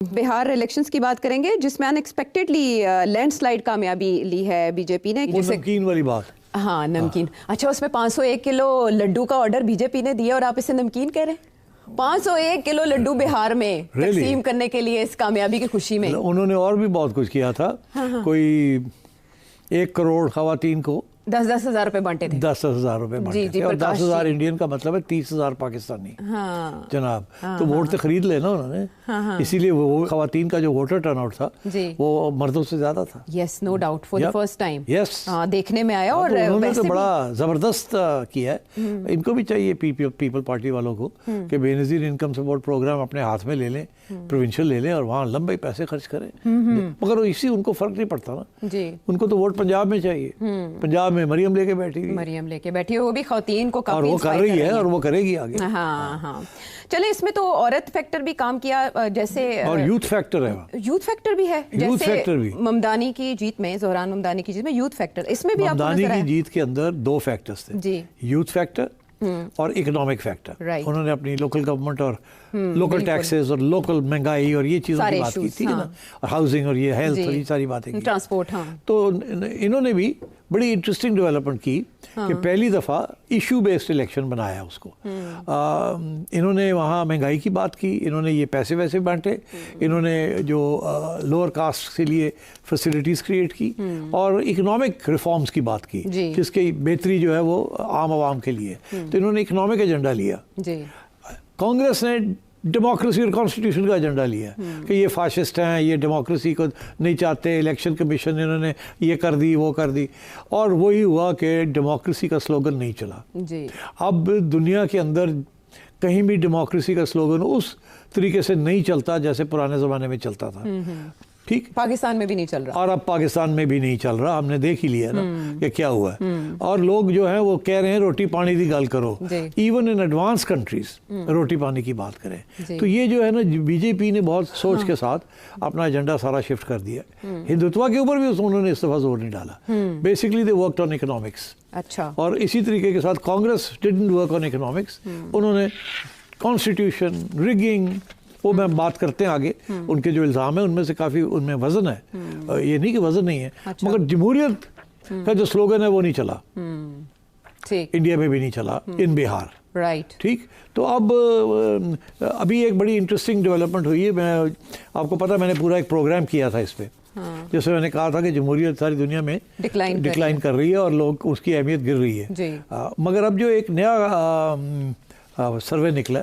Bihar elections की बात करेंगे जिसमें अनएक्सपेक्टेडली लैंडस्लाइड कामयाबी ली है बीजेपी ने। वो नमकीन वाली बात। हाँ नमकीन। अच्छा, उसमें 501 किलो लड्डू का ऑर्डर बीजेपी ने दिया और आप इसे नमकीन कह रहे हैं? 501 किलो लड्डू बिहार में तकसीम करने के लिए इस कामयाबी की खुशी में। उन्होंने और भी बहुत कुछ किया था। कोई 1 करोड़ खवातीन को 10-10 हज़ार रुपए बांटे थे। 10,000 रुपए बांटे थे। और 10,000 इंडियन का मतलब है 30,000 पाकिस्तानी। हाँ, जनाब तो वोट तो खरीद लेना उन्होंने। इसीलिए वो खवातीन का जो वोटर टर्नआउट था वो मर्दों से ज्यादा था। Yes, no doubt, for the first time yes देखने में आया। और उन्होंने तो बड़ा जबरदस्त किया है। इनको भी चाहिए पीपल पार्टी वालों को कि बेनजीर इनकम सपोर्ट प्रोग्राम अपने हाथ में ले लें, प्रोविंशियल ले लें और वहाँ लंबे पैसे खर्च करें। मगर इसी उनको फर्क नहीं पड़ता ना जी। उनको तो वोट पंजाब में चाहिए। पंजाब में मरियम लेके बैठी हुई, वो भी खवातीन को काफी और वो कर रही है और वो करेगी आगे। हाँ। चले, इसमें तो औरत फैक्टर भी काम किया, जैसे और यूथ फैक्टर है। यूथ फैक्टर भी है, यूथ जैसे फैक्टर भी ममदानी की जीत में, ज़ोहरान ममदानी की जीत में यूथ फैक्टर, इसमें भी ममदानी की जीत के अंदर 2 फैक्टर्स थे जी, यूथ फैक्टर और इकोनॉमिक फैक्टर। उन्होंने अपनी लोकल गवर्नमेंट और लोकल टैक्सेस और लोकल महंगाई और ये चीज़ों की बात की थी ना, और हाउसिंग और ये हेल्थ और ये सारी बातें की, ट्रांसपोर्ट। तो इन्होंने भी बड़ी इंटरेस्टिंग डेवलपमेंट की कि पहली दफ़ा इशू बेस्ड इलेक्शन बनाया उसको। इन्होंने वहाँ महंगाई की बात की, इन्होंने ये पैसे वैसे बांटे, इन्होंने जो लोअर कास्ट के लिए फैसिलिटीज़ क्रिएट की और इकोनॉमिक रिफॉर्म्स की बात की जिसकी बेहतरी जो है वो आम आवाम के लिए। तो इन्होंने इकोनॉमिक एजेंडा लिया। कांग्रेस ने डेमोक्रेसी और कॉन्स्टिट्यूशन का एजेंडा लिया कि ये फाशिस्ट हैं, ये डेमोक्रेसी को नहीं चाहते, इलेक्शन कमीशन इन्होंने ये कर दी वो कर दी, और वही हुआ कि डेमोक्रेसी का स्लोगन नहीं चला जी। अब दुनिया के अंदर कहीं भी डेमोक्रेसी का स्लोगन उस तरीके से नहीं चलता जैसे पुराने ज़माने में चलता था। ठीक, पाकिस्तान में भी नहीं चल रहा, और अब पाकिस्तान में भी नहीं चल रहा। हमने देख ही लिया ना कि क्या हुआ है। और लोग जो हैं वो कह रहे हैं रोटी पानी की गल करो, इवन इन एडवांस कंट्रीज रोटी पानी की बात करें। तो ये जो है ना, बीजेपी ने बहुत सोच के साथ अपना एजेंडा सारा शिफ्ट कर दिया। हिंदुत्व के ऊपर भी उन्होंने इस दफा जोर नहीं डाला। Basically they worked on economics. अच्छा, और इसी तरीके के साथ Congress didn't work on economics. उन्होंने कॉन्स्टिट्यूशन, रिगिंग, वो मैं बात करते हैं आगे, उनके जो इल्ज़ाम है उनमें से काफ़ी उनमें वजन है। ये नहीं कि वजन नहीं है। अच्छा। मगर जमहूरियत का जो स्लोगन है वो नहीं चला, इंडिया में भी नहीं चला, इन बिहार। राइट, ठीक। तो अब अभी एक बड़ी इंटरेस्टिंग डेवलपमेंट हुई है। मैं आपको पता, मैंने पूरा एक प्रोग्राम किया था इस पर। जैसे मैंने कहा था कि जमहूरियत सारी दुनिया में डिक्लाइन कर रही है और लोग उसकी अहमियत गिर रही है। मगर अब जो एक नया सर्वे निकला,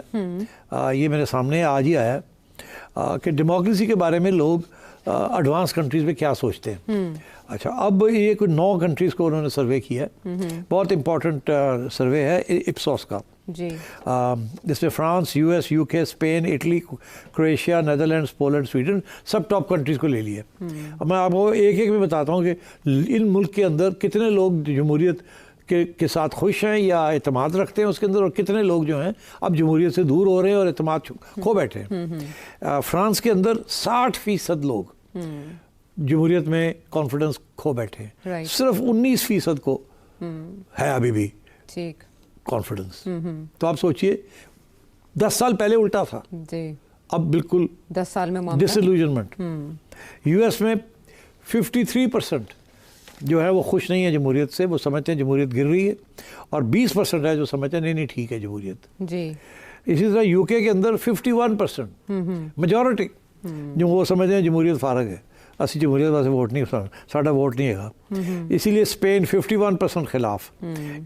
ये मेरे सामने आज ही आया कि डेमोक्रेसी के बारे में लोग एडवांस कंट्रीज़ में क्या सोचते हैं। अच्छा, अब ये कोई 9 कंट्रीज़ को उन्होंने सर्वे किया है। बहुत इंपॉर्टेंट सर्वे है इप्सोस का जी। जिसमें France, US, UK, Spain, Italy, Croatia, Netherlands, Poland, Sweden, सब टॉप कंट्रीज़ को ले लिया। अब मैं आपको एक एक में बताता हूँ कि इन मुल्क के अंदर कितने लोग जमहूरियत के साथ खुश हैं या एतमाद रखते हैं उसके अंदर, और कितने लोग जो हैं अब जमहूरियत से दूर हो रहे हैं और एतमाद खो बैठे हैं। फ्रांस के अंदर 60% लोग जमहूरियत में कॉन्फिडेंस खो बैठे हैं। सिर्फ 19% को है अभी भी कॉन्फिडेंस। तो आप सोचिए, 10 साल पहले उल्टा था जी। अब बिल्कुल 10 साल में डिसइल्यूजनमेंट। यूएस में 53% जो है वो खुश नहीं है जमहूरियत से, वो समझते हैं जमहूरियत गिर रही है, और 20% है जो समझते हैं नहीं नहीं ठीक है जमहूरियत जी। इसी तरह यूके के अंदर 51% मेजॉरिटी जो वो समझते हैं जमहूरियत फारग है, असि जमहूरियत वास्ते वोट नहीं, साडा वोट नहीं है। इसीलिए स्पेन 51% खिलाफ,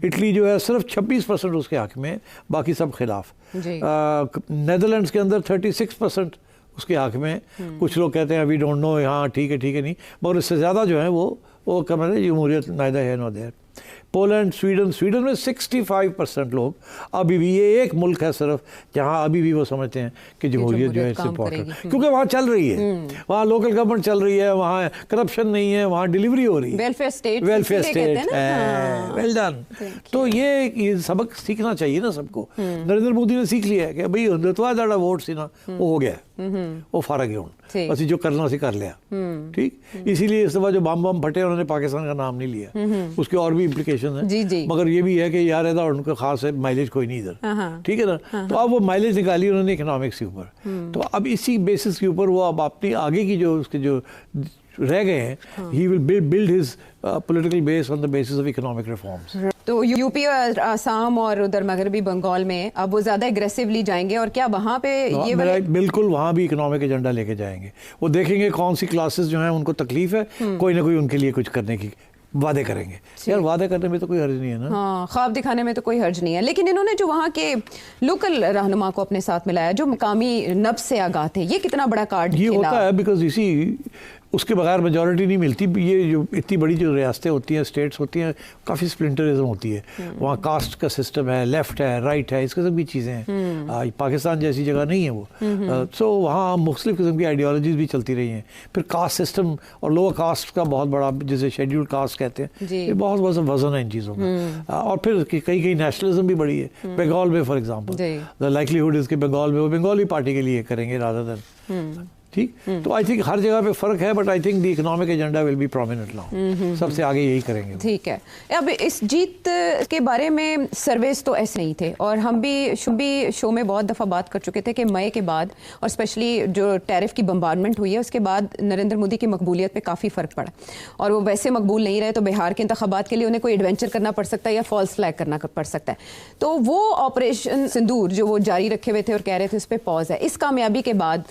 इटली जो है सिर्फ 26% उसके हक में, बाकी सब खिलाफ। नेदरलैंड्स के अंदर 36% उसके हक में। कुछ लोग कहते हैं वी डोंट नो, हाँ ठीक है नहीं, मगर इससे ज़्यादा जो है वो कम है जमहूरियत नाइदर है नो देयर। पोलैंड, स्वीडन में 65% लोग अभी भी, ये एक मुल्क है सिर्फ जहाँ अभी भी वो समझते हैं कि जमहूरियत जो है इट्स इम्पोर्टेंट, क्योंकि वहाँ चल रही है, वहाँ लोकल गवर्नमेंट चल रही है, वहाँ करप्शन नहीं है, वहाँ डिलीवरी हो रही है, वेलफेयर स्टेट वेल डन। तो ये सबक सीखना चाहिए ना सबको। नरेंद्र मोदी ने सीख लिया है कि भाई हिंदुत्व ज़्यादा वोट सी ना वो हो गया, वो फर्क है हूँ, असि जो करना सी कर लिया। ठीक, इसीलिए इस दफा जो बम फटे उन्होंने पाकिस्तान का नाम नहीं लिया, उसके और भी इम्प्लीकेशन है जी जी, मगर ये भी है कि यार ऐसा उनका खास है माइलेज कोई नहीं इधर, ठीक है ना। तो अब वो माइलेज निकाली उन्होंने इकोनॉमिक्स के ऊपर, तो अब इसी बेसिस के ऊपर वो अब अपनी आगे की जो उसके जो रह गए हैं, he will build his political base on the basis of economic reforms. तो यूपी और आसाम और उधर मगरबी बंगाल में अब वो ज़्यादा एग्रेसिवली जाएंगे, और क्या वहाँ पे ये बिल्कुल वहाँ भी इकोनॉमिक एजेंडा लेके जाएंगे। वो देखेंगे कौन सी क्लासेस जो हैं उनको तकलीफ है, कोई ना कोई उनके लिए कुछ करने की वादे करेंगे। यार वादे करने में तो कोई हर्ज नहीं है ना, हाँ, ख्वाब दिखाने में तो कोई हर्ज नहीं है। लेकिन इन्होंने जो वहाँ के लोकल रहनुमा को अपने साथ मिलाया, जो मुकामी नब्ज से आगाह थे, ये कितना बड़ा कार्ड ये होता है, बिकॉज इसी उसके बगैर मेजॉरिटी नहीं मिलती। ये जो इतनी बड़ी जो रियासतें होती हैं, स्टेट्स होती हैं, काफ़ी स्प्लिंटरिज्म होती है, वहाँ कास्ट का सिस्टम है, लेफ्ट है, राइट है, इस किस्म की चीज़ें हैं। पाकिस्तान जैसी जगह नहीं है वो, सो वहाँ मुख्तलिफ किस्म की आइडियोलॉजीज भी चलती रही हैं। फिर कास्ट सिस्टम और लोअर कास्ट का बहुत बड़ा, जिसे शेड्यूल्ड कास्ट कहते हैं, ये बहुत बड़ा वजन है इन चीज़ों का। और फिर कई कई नेशनलिज्म भी बड़ी है। बंगाल में for example the likelihood is कि बंगाल में वो बंगाली पार्टी के लिए करेंगे रादर देन, ठीक। तो आई थिंक हर जगह पे फर्क है, but I think the economic agenda will be prominent now, सबसे आगे यही करेंगे। ठीक है। अब इस जीत के बारे में सर्वेस तो ऐसे नहीं थे, और हम भी शो में बहुत दफ़ा बात कर चुके थे कि मई के बाद, और स्पेशली जो टैरिफ की बम्बार्डमेंट हुई है उसके बाद, नरेंद्र मोदी की मकबूलियत पे काफ़ी फ़र्क पड़ा, और वो वैसे मकबूल नहीं रहे, तो बिहार के इंतखाबात के लिए उन्हें कोई एडवेंचर करना पड़ सकता है या फॉल्स फ्लैग करना पड़ सकता है। तो वो ऑपरेशन सिंदूर जो वो जारी रखे हुए थे और कह रहे थे उस पर पॉज है, इस कामयाबी के बाद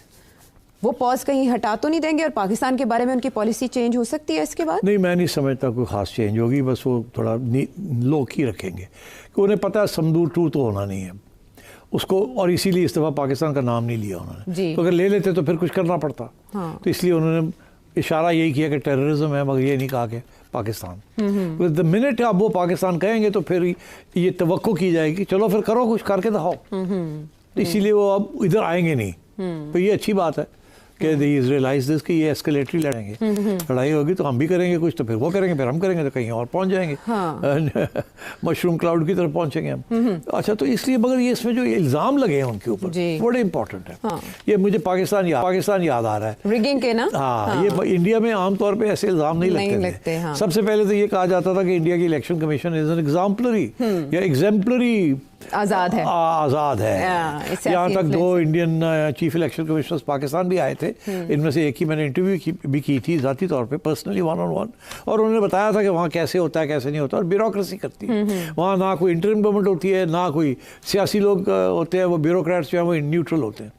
वो पॉज कहीं हटा तो नहीं देंगे, और पाकिस्तान के बारे में उनकी पॉलिसी चेंज हो सकती है इसके बाद? नहीं, मैं नहीं समझता कोई खास चेंज होगी, बस वो थोड़ा लो की रखेंगे कि उन्हें पता है समदूर 2 तो होना नहीं है उसको, और इसीलिए इस दफ़ा पाकिस्तान का नाम नहीं लिया उन्होंने। तो अगर ले लेते तो फिर कुछ करना पड़ता। हाँ। तो इसलिए उन्होंने इशारा यही किया कि टेररिज्म है, मगर ये नहीं कहा कि पाकिस्तान। द मिनट अब वो पाकिस्तान कहेंगे तो फिर ये तवक्को की जाएगी, चलो फिर करो, कुछ करके दिखाओ। तो इसीलिए वो अब इधर आएंगे नहीं। तो ये अच्छी बात है कि द इजराइलाइज दिस कि ये एस्केलेटरी लड़ेंगे, लड़ाई होगी तो हम भी करेंगे कुछ, तो फिर वो करेंगे, फिर हम करेंगे, तो कहीं और पहुंच जाएंगे। हाँ। मशरूम क्लाउड की तरफ पहुंचेंगे हम। अच्छा, तो इसलिए मगर ये इसमें जो इल्ज़ाम लगे हैं उनके ऊपर बड़े इंपॉर्टेंट है। हाँ। ये मुझे पाकिस्तान याद आ रहा है, रिगिंग के ना। हाँ, ये इंडिया में आमतौर पर ऐसे इल्ज़ाम नहीं लगते। हाँ। सबसे पहले तो ये कहा जाता था कि इंडिया की election commission is an exemplary या एग्जाम्पलरी, आज़ाद है। यहाँ तक 2 Indian chief election commissioners Pakistan भी आए थे, इनमें से एक की मैंने इंटरव्यू भी की थी ज़ाती तौर पे, पर्सनली 1-on-1, और उन्होंने बताया था कि वहाँ कैसे होता है, कैसे नहीं होता, और ब्यूरोक्रेसी करती है वहाँ। ना कोई इंटरिम गवर्नमेंट होती है, ना कोई सियासी लोग होते हैं, वो ब्यूरोक्रेट्स जो हैं वो न्यूट्रल होते हैं।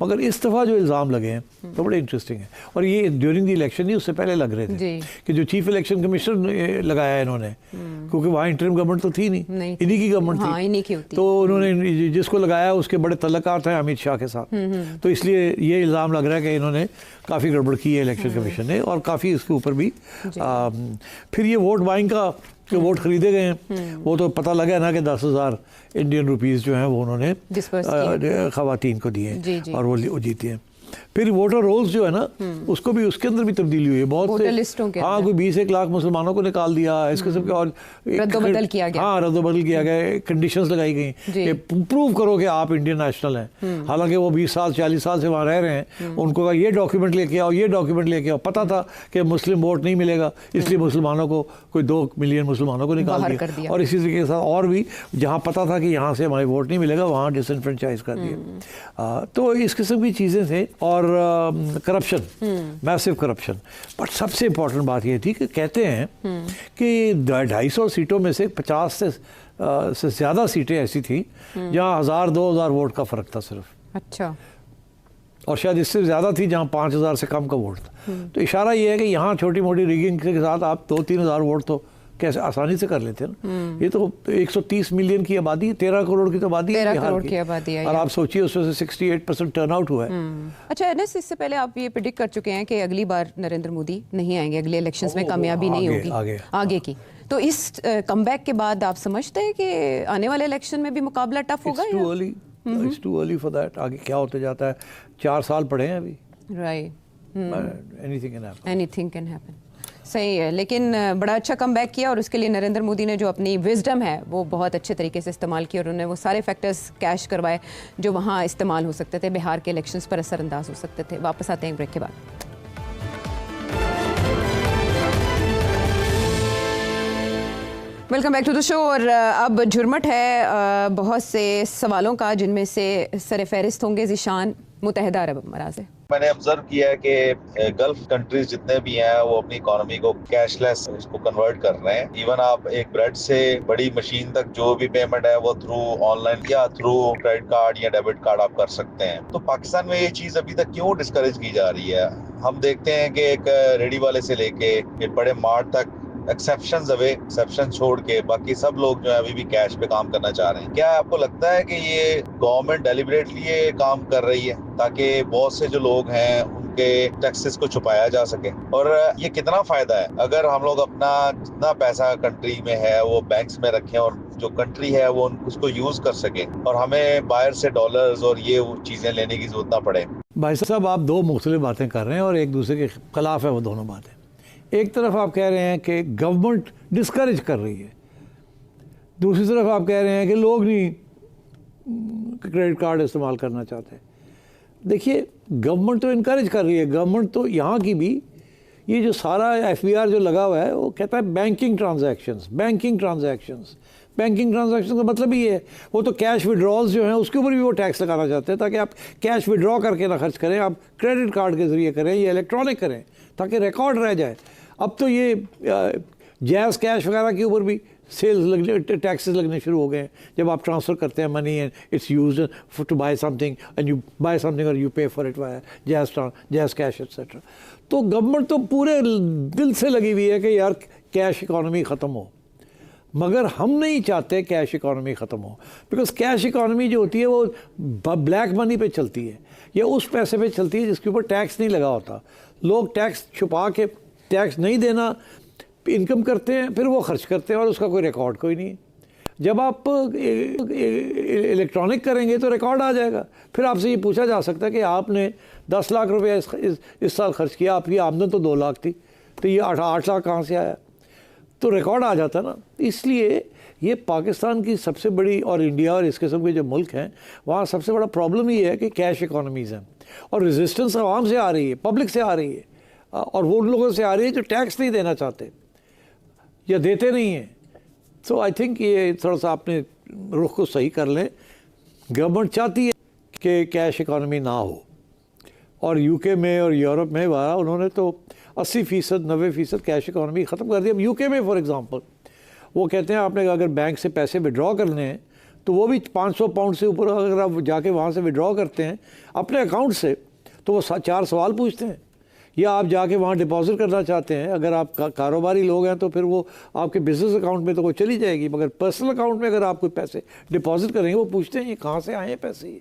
मगर इस दफ़ा जो इल्ज़ाम लगे हैं तो बड़े इंटरेस्टिंग है, और ये ड्यूरिंग द इलेक्शन नहीं, उससे पहले लग रहे थे कि जो चीफ इलेक्शन कमिश्नर लगाया इन्होंने, क्योंकि वहाँ इंटरिम गवर्नमेंट तो थी नहीं, इन्हीं की गवर्नमेंट थी, इन्हीं की होती। तो उन्होंने जिसको लगाया उसके बड़े तल्लुकात हैं अमित शाह के साथ, तो इसलिए ये इल्ज़ाम लग रहा है कि इन्होंने काफ़ी गड़बड़ की है इलेक्शन कमीशन ने, और काफ़ी इसके ऊपर भी। फिर ये वोट बाइंग का, जो वोट खरीदे गए हैं, वो तो पता लगा ना कि 10,000 इंडियन रुपीस जो हैं वो उन्होंने खवातीन को दिए और वो जीती हैं। फिर वोटर रोल्स जो है ना, उसको भी, उसके अंदर भी तब्दीली हुई है बहुत से। हाँ, कोई 20-1 लाख मुसलमानों को निकाल दिया इस किस्म के, और रद्दोबदल किया गया। हाँ, रद्दोबदल किया गया, कंडीशंस लगाई गई कि प्रूव करो कि आप इंडियन नेशनल हैं। हालांकि वो 20 साल 40 साल से वहाँ रह रहे हैं, उनको ये डॉक्यूमेंट लेके आओ, ये डॉक्यूमेंट लेके आओ। पता था कि मुस्लिम वोट नहीं मिलेगा, इसलिए मुसलमानों को, कोई 2 मिलियन मुसलमानों को निकाल दिया, और इसी तरीके के साथ और भी जहाँ पता था कि यहाँ से हमारे वोट नहीं मिलेगा, वहाँ डिसएनफ्रेंचाइज कर दिए। तो इस किस्म की चीज़ें थे, और करप्शन, मैसिव करप्शन। बट सबसे इम्पोर्टेंट बात ये थी कि कहते हैं कि 250 सीटों में से 50 से ज़्यादा सीटें ऐसी थी जहाँ 1000-2000 वोट का फ़र्क था सिर्फ। अच्छा। और शायद इससे ज़्यादा थी जहाँ 5000 से कम का वोट था। तो इशारा ये है कि यहाँ छोटी मोटी रिगिंग के साथ आप 2-3 हज़ार वोट तो कैसे आसानी से कर लेते हैं ना। ये तो 130 मिलियन की आबादी, 13 करोड़ की तो आबादी है, 13 करोड़ की आबादी है, और आप सोचिए उसमें से 68% टर्नआउट हुआ है। अच्छा एनएस, इससे पहले आप ये प्रेडिक्ट कर चुके हैं कि अगली बार नरेंद्र मोदी नहीं आएंगे, अगले इलेक्शंस में कामयाबी नहीं होगी आगे की। तो इस कमबैक के बाद आप समझते हैं कि आने वाले इलेक्शन में भी मुकाबला टफ होगा? It's too early for that। आगे क्या होते जाता है, 4 साल पड़े हैं अभी। राइट। Anything can happen. सही है, लेकिन बड़ा अच्छा कमबैक किया, और उसके लिए नरेंद्र मोदी ने जो अपनी विजडम है वो बहुत अच्छे तरीके से इस्तेमाल की, और उन्होंने वो सारे फैक्टर्स कैश करवाए जो वहाँ इस्तेमाल हो सकते थे, बिहार के इलेक्शंस पर असरअंदाज हो सकते थे। वापस आते हैं ब्रेक के बाद। Welcome back to the show. और अब झुरमट है बहुत से सवालों का, जिनमें से सर फहरिस्त होंगे ज़ीशान मुत्तहिदा अरब अमारात से। मैंने ऑब्जर्व किया है कि गल्फ कंट्रीज जितने भी हैं वो अपनी इकोनॉमी को कैशलेस इसको कन्वर्ट कर रहे हैं। इवन आप एक ब्रेड से बड़ी मशीन तक जो भी पेमेंट है वो थ्रू ऑनलाइन या थ्रू क्रेडिट कार्ड या डेबिट कार्ड आप कर सकते हैं। तो पाकिस्तान में ये चीज अभी तक क्यों डिस्करेज की जा रही है? हम देखते हैं कि एक रेडी वाले से लेके बड़े मार्ट तक एक्सेप्शन छोड़ के बाकी सब लोग जो है अभी भी कैश पे काम करना चाह रहे हैं। क्या आपको लगता है कि ये गवर्नमेंट डेलिबरेटली ये काम कर रही है ताकि बहुत से जो लोग हैं उनके टैक्सेस को छुपाया जा सके? और ये कितना फायदा है अगर हम लोग अपना जितना पैसा कंट्री में है वो बैंक्स में रखें और जो कंट्री है वो उसको यूज कर सके और हमें बाहर से डॉलर्स और ये चीजें लेने की जरूरत ना पड़े? भाई साहब, आप दो मुख्तलिफ बातें कर रहे हैं और एक दूसरे के खिलाफ है वो दोनों बातें। एक तरफ आप कह रहे हैं कि गवर्नमेंट डिस्करेज कर रही है, दूसरी तरफ आप कह रहे हैं कि लोग नहीं क्रेडिट कार्ड इस्तेमाल करना चाहते। देखिए, गवर्नमेंट तो इनकरेज कर रही है। गवर्नमेंट तो यहाँ की भी, ये जो सारा FBR जो लगा हुआ है वो कहता है बैंकिंग ट्रांजैक्शंस का मतलब ही है। वो तो कैश विड्रॉल्स जो हैं उसके ऊपर भी वो टैक्स लगाना चाहते हैं ताकि आप कैश विड्रॉ करके ना खर्च करें, आप क्रेडिट कार्ड के ज़रिए करें या इलेक्ट्रॉनिक करें ताकि रिकॉर्ड रह जाए। अब तो ये जैज़ कैश वगैरह के ऊपर भी सेल्स लगने, टैक्सेस लगने शुरू हो गए हैं। जब आप ट्रांसफ़र करते हैं money and it's used for to buy something and you buy something और you pay for it via JazzCash etcetera. तो गवर्नमेंट तो पूरे दिल से लगी हुई है कि यार कैश इकॉनमी ख़त्म हो, मगर हम नहीं चाहते कैश इकॉनमी ख़त्म हो। बिकॉज कैश इकॉनमी जो होती है वो ब्लैक मनी पे चलती है या उस पैसे पे चलती है जिसके ऊपर टैक्स नहीं लगा होता। लोग टैक्स छुपा के, टैक्स नहीं देना, इनकम करते हैं, फिर वो खर्च करते हैं और उसका कोई रिकॉर्ड कोई नहीं है। जब आप इलेक्ट्रॉनिक करेंगे तो रिकॉर्ड आ जाएगा। फिर आपसे ये पूछा जा सकता है कि आपने 10 लाख रुपया इस साल खर्च किया, आपकी आमदन तो 2 लाख थी, तो ये 8 लाख कहाँ से आया? तो रिकॉर्ड आ जाता ना। इसलिए ये पाकिस्तान की सबसे बड़ी, और इंडिया और इस किस्म के जो मुल्क हैं वहाँ सबसे बड़ा प्रॉब्लम ये है कि कैश इकॉनमीज़ हैं और रेजिस्टेंस आवाम से आ रही है, पब्लिक से आ रही है, और वो उन लोगों से आ रही है जो टैक्स नहीं देना चाहते या देते नहीं हैं। सो आई थिंक ये थोड़ा सा अपने रुख को सही कर लें। गवर्नमेंट चाहती है कि कैश इकॉनमी ना हो, और UK में और यूरोप में वहाँ उन्होंने तो 80% 90% कैश इकॉनमी ख़त्म कर दी। अब UK में फॉर एग्ज़ाम्पल वो कहते हैं आपने अगर बैंक से पैसे विड्रॉ करने हैं तो वो भी 500 पाउंड से ऊपर अगर आप जाके वहाँ से विड्रॉ करते हैं अपने अकाउंट से तो वो 4 सवाल पूछते हैं। या आप जाके वहाँ डिपॉजिट करना चाहते हैं, अगर आप कारोबारी लोग हैं तो फिर वो आपके बिजनेस अकाउंट में तो वो चली जाएगी, मगर पर्सनल अकाउंट में अगर आप कोई पैसे डिपॉजिट करेंगे वो पूछते हैं ये कहाँ से आए हैं पैसे।